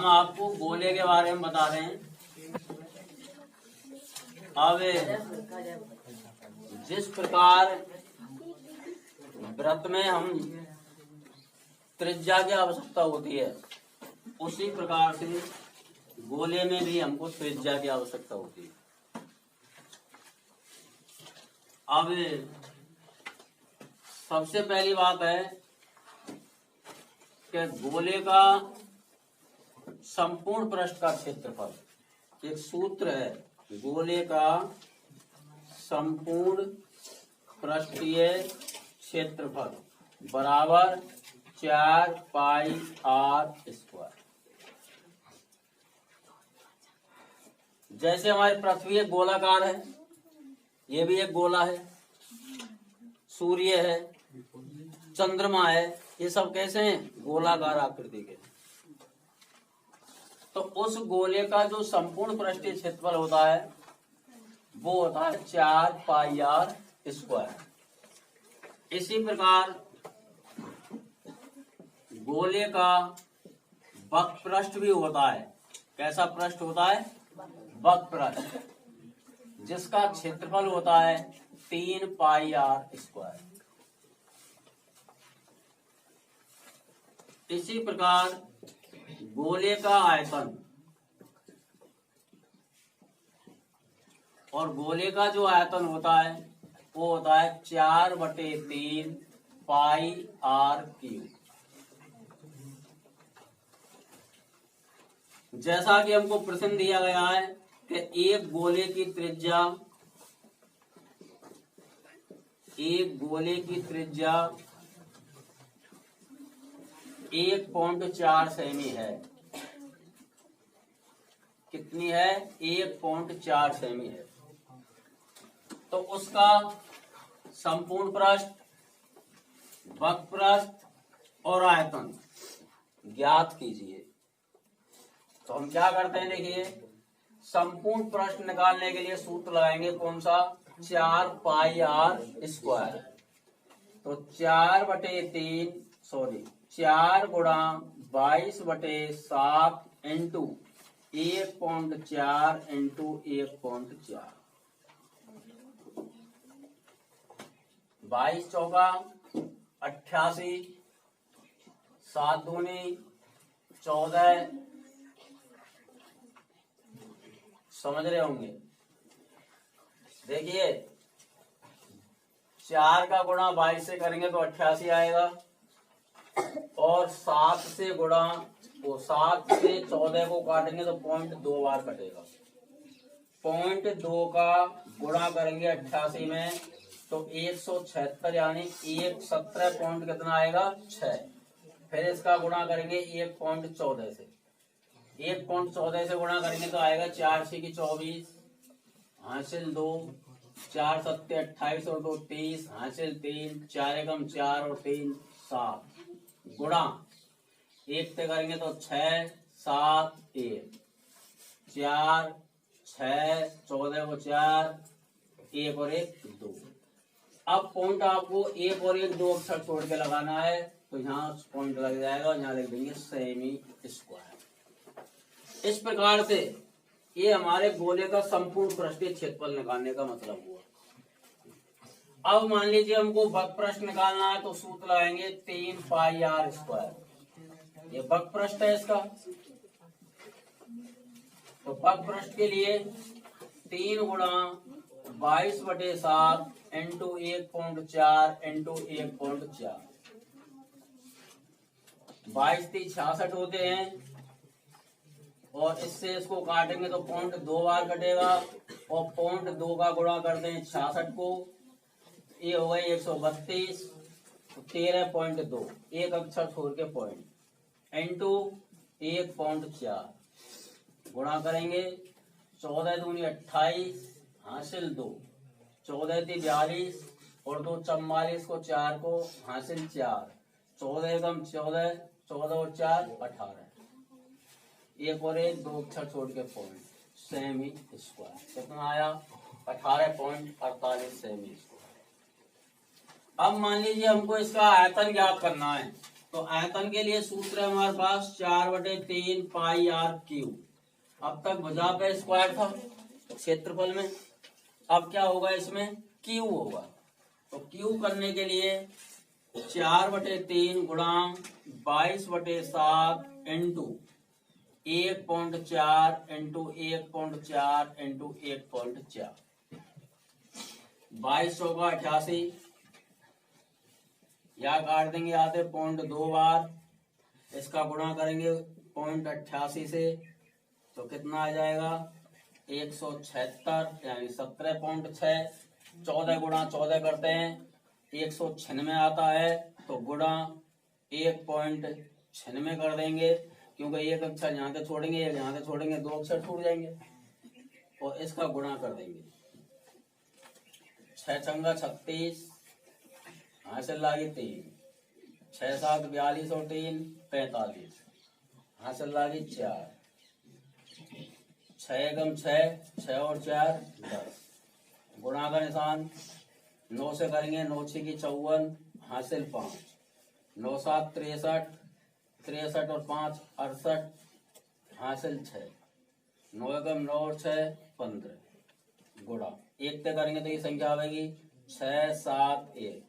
हम आपको गोले के बारे में बता रहे हैं। अब जिस प्रकार व्रत में हम त्रिज्या की आवश्यकता होती है, उसी प्रकार से गोले में भी हमको त्रिज्या की आवश्यकता होती है। अब सबसे पहली बात है कि गोले का संपूर्ण पृष्ठ का क्षेत्रफल, एक सूत्र है, गोले का संपूर्ण पृष्ठीय क्षेत्रफल बराबर 4 पाई आर स्क्वायर। जैसे हमारी पृथ्वी एक गोलाकार है, ये भी एक गोला है, सूर्य है, चंद्रमा है, ये सब कैसे हैं? गोलाकार आकृति के। तो उस गोले का जो संपूर्ण पृष्ठीय क्षेत्रफल होता है वो होता है 4 पाई आर स्क्वायर। इसी प्रकार गोले का वक्र पृष्ठ भी होता है। कैसा पृष्ठ होता है? वक्र पृष्ठ, जिसका क्षेत्रफल होता है 3 पाई आर स्क्वायर। इसी प्रकार गोले का आयतन और गोले का जो आयतन होता है वो होता है 4/3 पाई आर क्यूब। जैसा कि हमको प्रश्न दिया गया है कि एक गोले की त्रिज्या 1.4 सेमी है। कितनी है? 1.4 सेमी है। तो उसका संपूर्ण पृष्ठ, वक्र पृष्ठ और आयतन ज्ञात कीजिए। तो हम क्या करते हैं, देखिए, संपूर्ण पृष्ठ निकालने के लिए सूत्र लगाएंगे। कौन सा? 4 पाई आर स्क्वायर। तो 4 गुणा 22/7 इंटू 1.4 इंटू 1.4, 22 चौका 88, 7 दूनी 14। समझ रहे होंगे। देखिए, 4 का गुणा 22 से करेंगे तो 88 आएगा, और 7 से 14 को काटेंगे तो 0.2 बार कटेगा। 0.2 का गुणा करेंगे 88 में तो 176, यानी 117 पॉइंट कितना आएगा? 6। फिर इसका गुणा करेंगे 1.14 से। 1.14 से गुणा करेंगे तो आएगा 4 6 की 24, हासिल 2, 4 7 28 और 2 30, हासिल 3, 4 एकम 4 और 3 7, गुणा 1 से करेंगे तो 6 7 1, 4 6 14 को 4, 1 और 1 2। अब पॉइंट आपको 1 और 1 2 अक्षर छोड़ के लगाना है, तो यहाँ पॉइंट लग जाएगा, यहाँ लिख देंगे सेमी स्क्वायर। इस प्रकार से ये हमारे गोले का संपूर्ण पृष्ठीय क्षेत्रफल निकालने का मतलब हुआ। अब मान लीजिए हमको वक्र पृष्ठ निकालना है, तो सूत्र लगाएंगे 3 पाई आर स्क्वायर। ये वक्र पृष्ठ है इसका। तो वक्र पृष्ठ के लिए 3 गुणा 22/7 इंटू 1.4 इंटू 1.4, 22 3 66 होते हैं, और इससे इसको काटेंगे तो 0.2 बार कटेगा, और 0.2 का गुणा करते हैं 66 को, ये हो गई 132, 13.2, एक अक्षर छोड़ के पॉइंट, इंटू 1.4, गुणा करेंगे 14 दूनी 28, हासिल 2, 14 × 42 और 2 44 को 4 को, हासिल 4, 14 एकम 14, 14 और 4 18, 1 और 1 2 अक्षर छोड़ के पॉइंट, सेमी स्क्वायर। कितना आया? 18.48 सेमी स्क्वायर। अब मान लीजिए हमको इसका आयतन ज्ञात करना है। तो आयतन के लिए सूत्र है हमारे पास 4/3 पाई आर क्यू। अब तक भुजा पे स्क्वायर था क्षेत्रफल में, अब क्या होगा इसमें क्यू होगा। तो क्यू करने के लिए 4/3 गुणा 22/7 इंटू 1.4 इंटू 1.4 इंटू 1.4, 22 होगा 88, या काट देंगे आते 0.2 बार, इसका गुणा करेंगे 0.88 से तो कितना आ जाएगा 176 यानी 17.6। 14 गुणा 14 करते हैं 196 आता है, तो गुणा 1.96 कर देंगे, क्योंकि एक अक्षर यहाँ से छोड़ेंगे एक यहाँ से छोड़ेंगे, 2 अक्षर छूट जाएंगे, और इसका गुणा कर देंगे। 6 छंगा 36, हासिल लागी 3, 6 7 42 और 3 45, हासिल लागी 4, 6 एकम 6, 6 और 4 10, गुणा का निशान 9 से करेंगे, 9 6 की 54, हासिल 5, 9 7 63, 63 और 5 68, हासिल 6, 9 एकम 9 और 6 15, गुणा 1 से करेंगे तो ये संख्या आएगी 6 7 1,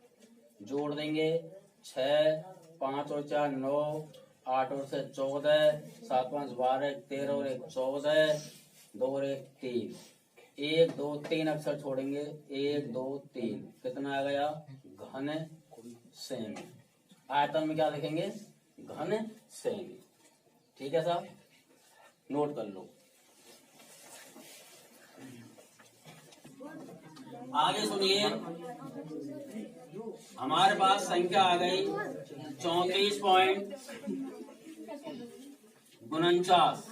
जोड़ देंगे 6 5 और 4 9, 8 और 6 14, 7 5 12 13 और 1 14, 2 और 1 3, 1 2 3 अक्षर छोड़ेंगे 1 2 3, कितना आ गया घन सेमी। आयतन में क्या लिखेंगे घन सेमी। ठीक है साहब, नोट कर लो। आगे सुनिए, हमारे पास संख्या आ गई 34.49।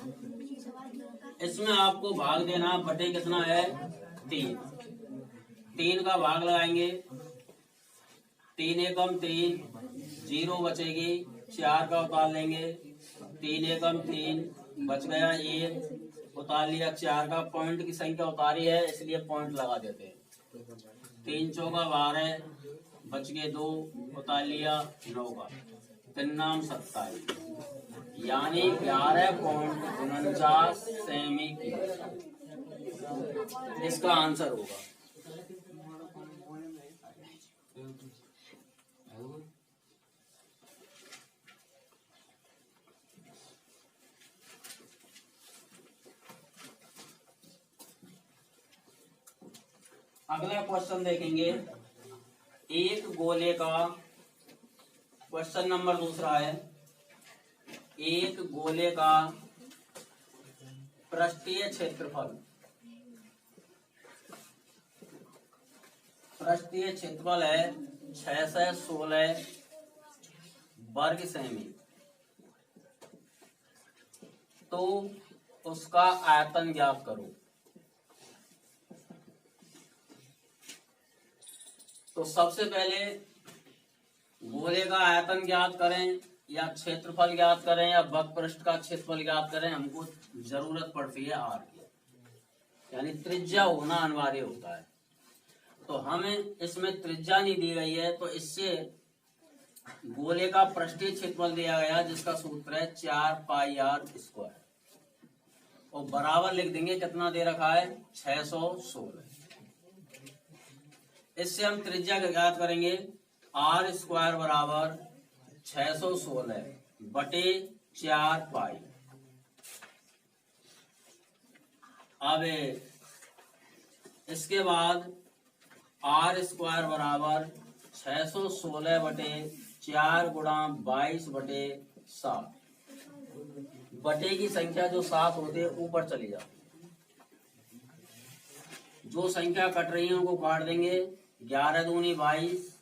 इसमें आपको भाग देना बटे कितना है 3, 3 का भाग लगाएंगे, 3 एकम 3, 0 बचेगी, 4 का उतार लेंगे, 3 एकम 3 बच गया 1, उतार लिया 4 का, पॉइंट की संख्या उतारी है इसलिए पॉइंट लगा देते हैं। 3 चौका 12, बच गए 2, उतार लिया 9 का, 3 नाम 27, यानी 11.49 सेमी क्यूब इसका आंसर होगा। अगला क्वेश्चन देखेंगे, एक गोले का, क्वेश्चन नंबर दूसरा है, एक गोले का पृष्ठीय क्षेत्रफल, पृष्ठीय क्षेत्रफल है 616 वर्ग सेमी, तो उसका आयतन ज्ञात करो। तो सबसे पहले गोले का आयतन ज्ञात करें या क्षेत्रफल ज्ञात करें या वक्र पृष्ठ का क्षेत्रफल ज्ञात करें, हमको जरूरत पड़ती है आर की, यानी त्रिज्या होना अनिवार्य होता है। तो हमें इसमें त्रिज्या नहीं दी गई है, तो इससे गोले का पृष्ठीय क्षेत्रफल दिया गया जिसका सूत्र है 4 पाई आर स्क्वायर, और बराबर लिख देंगे कितना दे रखा है 616। इससे हम त्रिज्या ज्ञात करेंगे, आर स्क्वायर बराबर 616 बटे 4 पाई। अब इसके बाद आर स्क्वायर बराबर 616 बटे 4 गुणा 22 बटे 7, बटे की संख्या जो 7 होते है ऊपर चली जाती, जो संख्या कट रही है उनको काट देंगे, 11 दूनी 22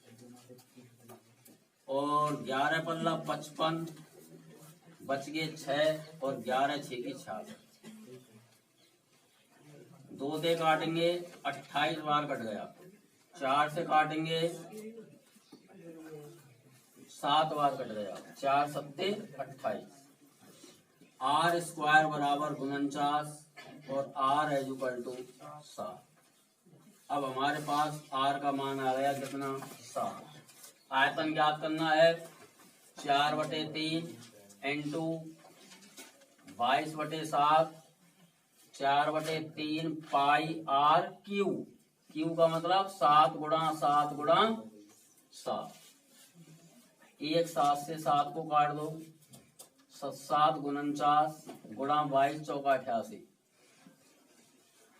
और 11 पल्ला 55, बच गए 6 और 11 6 की 66, 2 से काटेंगे 28 बार कट गया, 4 से काटेंगे 7 बार कट गया, 4 7 28। आर स्क्वायर बराबर 49 और आर है इक्वल टू 7। अब हमारे पास आर का मान आ गया कितना 7। आयतन ज्ञात करना है 4/3 into 22/7 4/3 pi R Q. Q का मतलब 7 गुणा 7 गुणा 7। एक 7 से 7 को काट दो, 7 49 गुणा 22 चौका 88,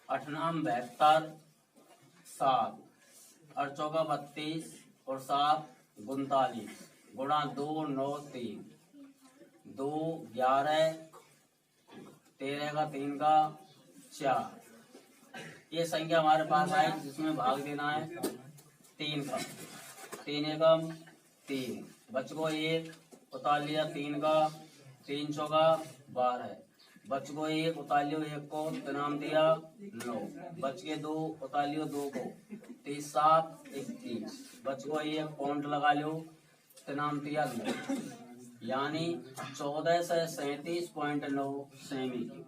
8 9 72, 7 और चौका 32 और 7 39 गुणा 2 9 3 2 11 13 का 3 का 4। ये संख्या हमारे पास आई जिसमें भाग देना है 3 का। 3 एकम 3, बच को 1 उतार लिया 3 का, 3 चौका 12, बच को 1 उतार लियो 1 को, नाम दिया 9, बच के 2 उतार लियो 2 को, 30 7 21, बच को 1 पॉइंट लगा लियो, नाम दिया 9, यानी 14 से 37.9 सेमी क्यूब।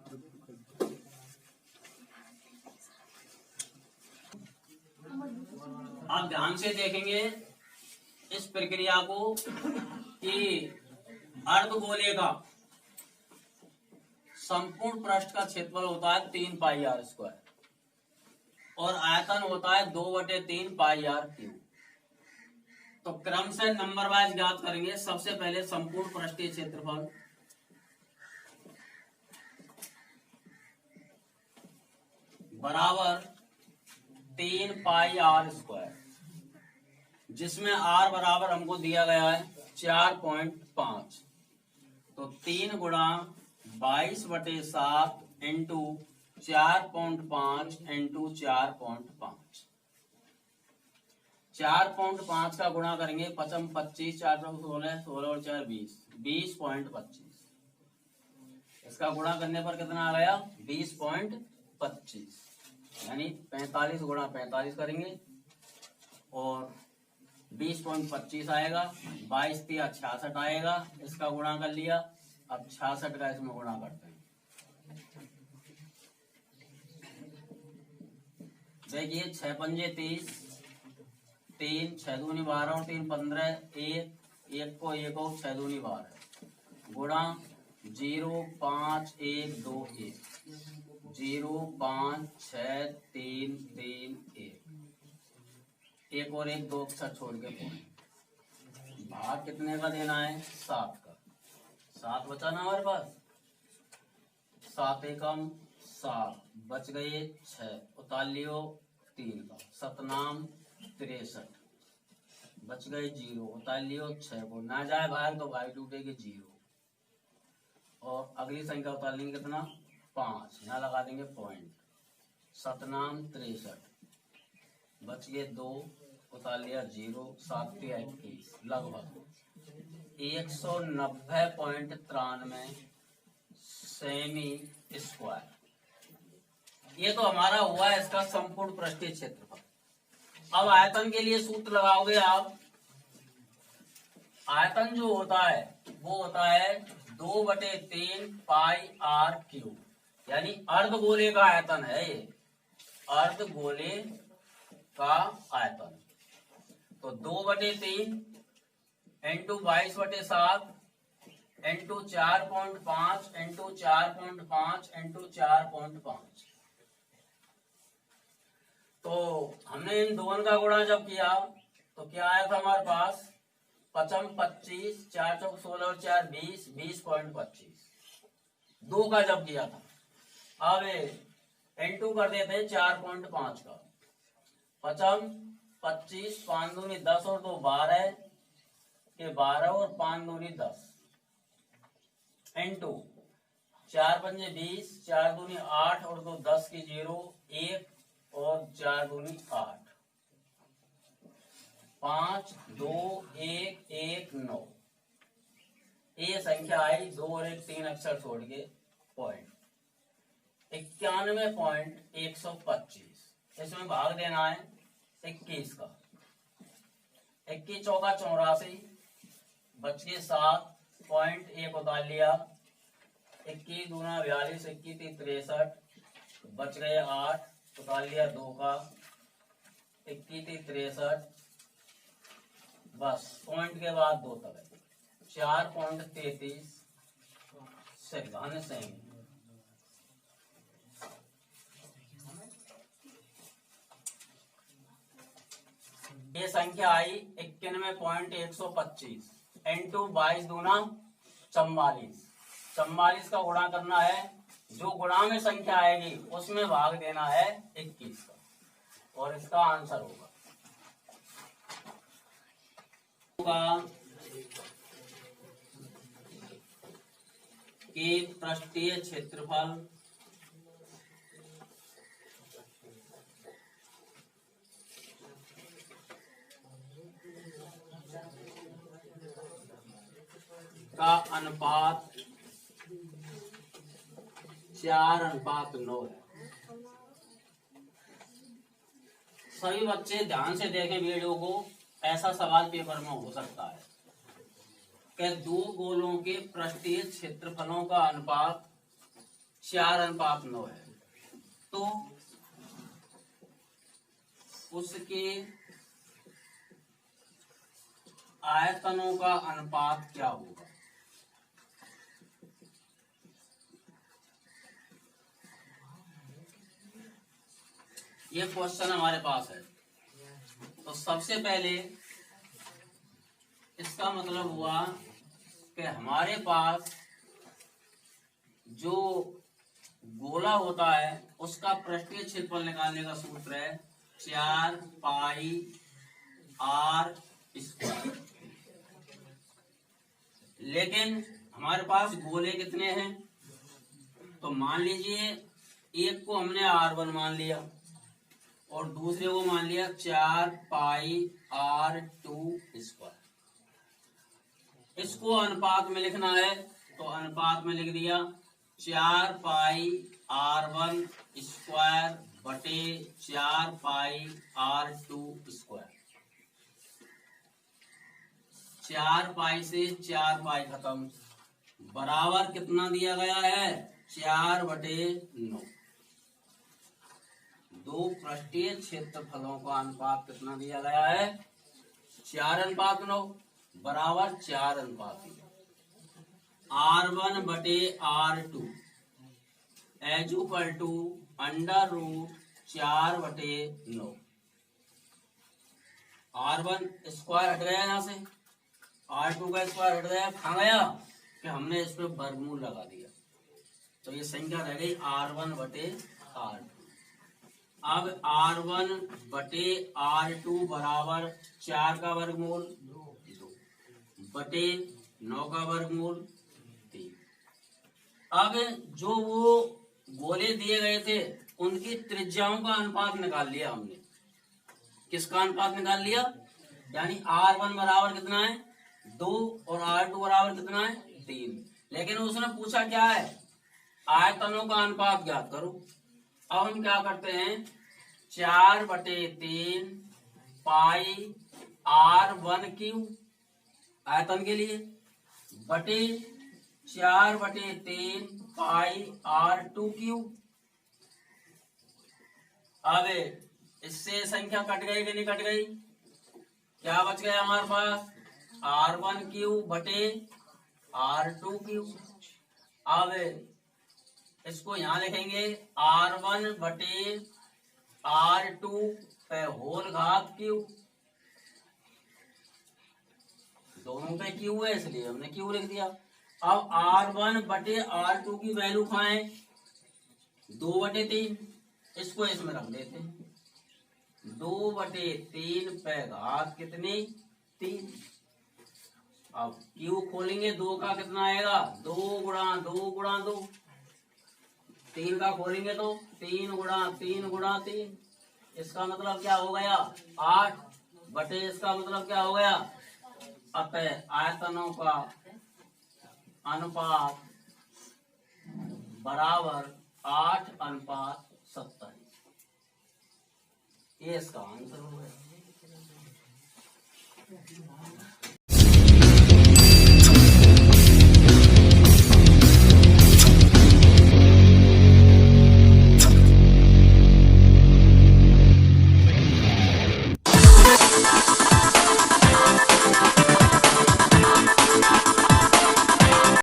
आप ध्यान से देखेंगे इस प्रक्रिया को कि अर्धगोले का संपूर्ण पृष्ठ का क्षेत्रफल होता है 3 पाई आर स्क्वायर और आयतन होता है 2/3 पाई आर क्यूब। तो क्रम से नंबर वाइज ज्ञात करेंगे। सबसे पहले संपूर्ण पृष्ठीय क्षेत्रफल बराबर 3 पाई आर स्क्वायर, जिसमें आर बराबर हमको दिया गया है 4.5। तो 3 गुणा 22/7 इंटू 4.5 इंटू 4.5। 4.5 का गुणा करेंगे 5 25 4 16 16 और 4 20 20.25। इसका गुणा करने पर कितना आ गया 20.25, यानी 45 गुणा 45 करेंगे और 20.25 आएगा। 22 3 66 आएगा, इसका गुणा कर लिया। अब 66 का इसमें गुणा करते हैं। देखिए 6 पंजे 30, 3 6 दूनी 12 और 3 15, 1 को 1 और 6 दूनी 12 गुणा 0 5 1 2 1 0 5 6 3 3 1 और 1 2 अक्षर छोड़ के पॉइंट। भाग कितने का देना है 7 का। 7 बचा ना हमारे पास, 7 एकम 7, बच गए 6 उतार लियो 3 का, 7 नाम 63, बच गए 0 उतार लियो 6 को, ना जाए बाहर तो भाई टूटेगी 0 और अगली संख्या उतार लेंगे कितना 5, यहाँ लगा देंगे पॉइंट। 7 नाम 63, बच गए 2 उतार लिया 0, 7 21, लगभग 190.93 सेमी स्क्वायर। ये तो हमारा हुआ है इसका संपूर्ण पृष्ठीय क्षेत्रफल। अब आयतन के लिए सूत्र लगाओगे आप। आयतन जो होता है वो होता है 2/3 पाई आर क्यूब, यानी अर्धगोले का आयतन है ये, अर्धगोले का आयतन। तो 2/3 इंटू 22/7 इंटू 4.5 इंटू 4.5 इंटू 4.5। तो हमने इन दोनों का गुणा जब किया तो क्या आया था हमारे पास 5 25 4 चौक 16 और 4 20 20.25। 2 का जब किया था। अब इंटू कर देते हैं 4.5 का। 5 25 5 दूनी 10 और 2 12 के 12 और 5 दूनी 10 इंटू 4 पंजे 20 4 दूनी 8 और 2 10 की 0 1 और 4 दूनी 8 5 2 1 1 9। ये संख्या आई 2 और 1 3 अक्षर छोड़ के पॉइंट 91.125। इसमें भाग देना है 21 का। 21 चौका 84, बच के 7 पॉइंट 1 उतार लिया। 21 दूना 42 21 63, बच गए 8 उतार लिया 2 का। 21 63, बस पॉइंट के बाद 2 तक है। 4.33 घन सेमी। ये संख्या आई 91.125 इंटू 22 दूना 44। 44 का गुणा करना है, जो गुणा में संख्या आएगी उसमें भाग देना है 21 का, और इसका आंसर होगा कि पृष्ठीय क्षेत्रफल का अनुपात 4:9 है। सभी बच्चे ध्यान से देखें वीडियो को, ऐसा सवाल पेपर में हो सकता है कि दो गोलों के पृष्ठीय क्षेत्रफलों का अनुपात 4:9 है, तो उसके आयतनों का अनुपात क्या होगा। ये क्वेश्चन हमारे पास है। तो सबसे पहले इसका मतलब हुआ कि हमारे पास जो गोला होता है उसका पृष्ठीय क्षेत्रफल निकालने का सूत्र है 4 पाई r स्क्वायर। लेकिन हमारे पास गोले कितने हैं, तो मान लीजिए एक को हमने r1 मान लिया और दूसरे को मान लिया 4 पाई r2 स्क्वायर। इसको अनुपात में लिखना है तो अनुपात में लिख दिया 4 पाई r1 स्क्वायर बटे 4 पाई r2 स्क्वायर। 4 पाई से 4 पाई खत्म, बराबर कितना दिया गया है 4/9। दो पृष्ठीय क्षेत्रफलों का अनुपात कितना दिया गया है 4:9 बराबर 4:9। r1 बटे r2 as equal to √4/9। r1 square हट गया यहाँ से, r2 का स्क्वायर हट गया, कहाँ गया कि हमने इस पे वर्गमूल लगा दिया, तो ये संख्या रह गई r1 बटे r2। अब r1 बटे r2 बराबर 4 का वर्गमूल 2 बटे 9 का वर्गमूल 3। अब जो वो गोले दिए गए थे उनकी त्रिज्याओं का अनुपात निकाल लिया हमने। किसका अनुपात निकाल लिया, यानी r1 बराबर कितना है 2 और r2 बराबर कितना है 3। लेकिन उसने पूछा क्या है, आयतनों का अनुपात ज्ञात करो। अब हम क्या करते हैं 4/3 पाई r1³ आयतन के लिए बटे 4/3 पाई r2³। अब इससे संख्या कट गई कि नहीं कट गई, क्या बच गया हमारे पास r1³ बटे r2³। अब इसको यहां लिखेंगे r1 बटे r2 पे होल घात क्यू। दोनों पे क्यू है इसलिए हमने क्यू लिख दिया। अब r1 बटे r2 की वैल्यू खाएं 2/3, इसको इसमें रख देते हैं 2/3 पे घात कितनी 3। अब क्यू खोलेंगे 2 का कितना आएगा 2 गुणा 2 गुणा 2। 3 का खोलेंगे तो 3 गुणा 3 गुणा 3। इसका मतलब क्या हो गया 8 बटे इसका मतलब क्या हो गया। अतः आयतनों का अनुपात बराबर 8:70। ये इसका आंसर हो गया।